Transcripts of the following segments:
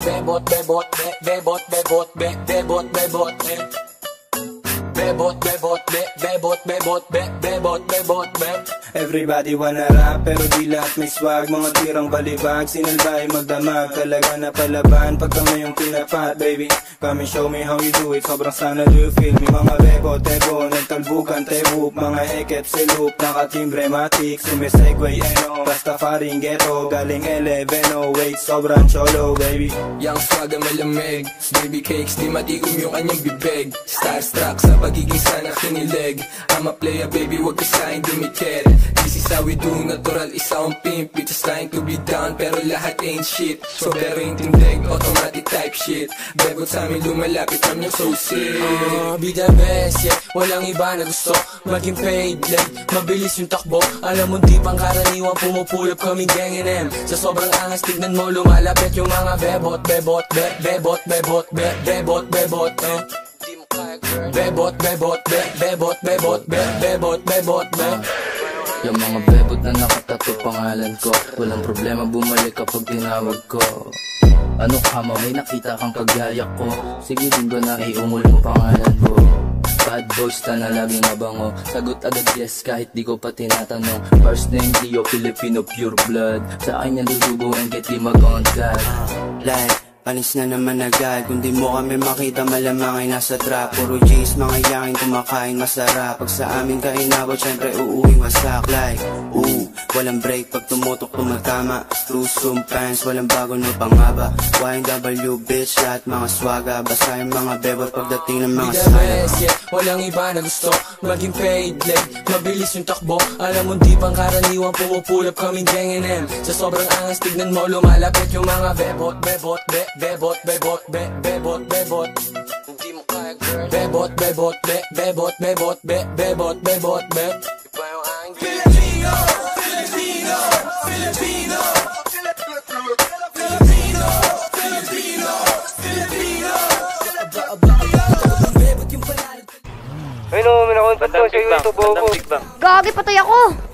bebot, bebot, bebot, bebot, bebot, bebot, bebot, bebot, bebot, bebot, bebot, bebot, bebot. Everybody wanna rap, pero di lahat may swag. Mga tirang balibag, sinalbay magdamag. Talaga na palaban, pag kami yung pinapat, baby. Come and show me how you do it, sobrang sana do you feel me. Mga bebo, tebo, nagtalbukan, tebo. Mga ekep, silup, nakatimbre, matik. Sumisegway, eno, basta faring ghetto. Galing 11, wait, sobrang cholo, baby. Yang swag ang malamig, baby cakes, di matikom yung kanyang bibig. Starstruck sa pagiging sana kinilig. I'm a player, baby, wag ka sa'kin dumikit. This is how we do, natural, isa akong pimp. We just trying to be down, pero lahat ain't shit. So pero yung tindig, automatic type shit. Bebot sa amin lumalapit from yung so sick. Be the best, yeah, walang iba na gusto maging paid, like, mabilis yung takbo. Alam mo di pang karaniwang pumupulap kaming gang M. Sa sobrang angas, tignan mo lumalapit yung mga bebot, bebot, bebot, bebot, bebot, bebot, bebot, bebot, bebot, bebot, bebot, bebot, bebot. Yung mga bebot na nakatato pangalan ko, walang problema bumalik kapag tinawag ko. Ano ka ma, may nakita kang kagaya ko, sige linggo na iungol mo pangalan ko. Bad boys na laging mabango, sagot agad yes kahit di ko pa tinatanong. First name Leo, Filipino pure blood, sa akin yan duduguin kahit di mag-on God. Like panis na naman agad, kung di mo kami makita malamang ay nasa trap. Puro G's, mga yaking kumakain masarap. Pag sa amin ka inabot, syempre uuwing wasak. Like, walang break pag tumutok tumatama. True zoom pants, walang bago no pangaba. YNW bitch, lahat mga swaga. Basta yung mga bebot pagdating ng mga sana. Yeah, walang iba na gusto maging paid, like, mabilis yung takbo. Alam mo di pang karaniwang pumupulap kaming gang M. Sa sobrang angas, tignan mo lumalapit yung mga bebot, bebot, bebot, bebot, bebot, bebot. Hindi mo kaya, girl. Bebot, bebot, bebot, bebot, bebot, bebot, bebot. Iba yung aking Filipino, Filipino, Filipino, Filipino, Filipino, Filipino. Bebot yung panalo. Ay no, minakontat ko sa YouTube ko. Gagi, patay ako!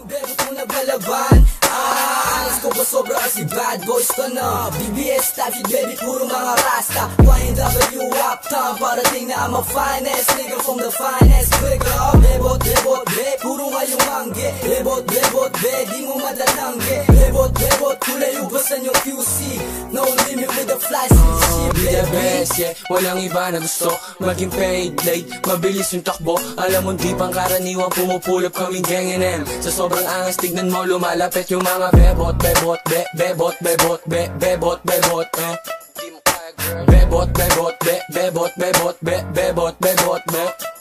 Bebot mo na balaban. Alas ko ba sobra kasi bad boys ka na. BBS tabi baby puro mga rasta. YNW uptown parating na I'm a finest nigga from the finest. Quick up, bebot, bebot, be puro ngayong mangge. Bebot, bebot, be di mo madatangge. Bebot, bebot, kulay ubasan yung QC. No limit with the fly shit. Be the best, yeah, walang iba na gusto maging paid, like, mabilis yung takbo. Alam mo di pang karaniwang pumupulap kaming gang M. Sa sobrang angas, tignan mo lumalapit yung mga bebot, bebot, bebot, bebot, bebot, bebot, Di mo kaya, girl. Bebot, bebot, bebot, bebot, bebot, bebot, bebot.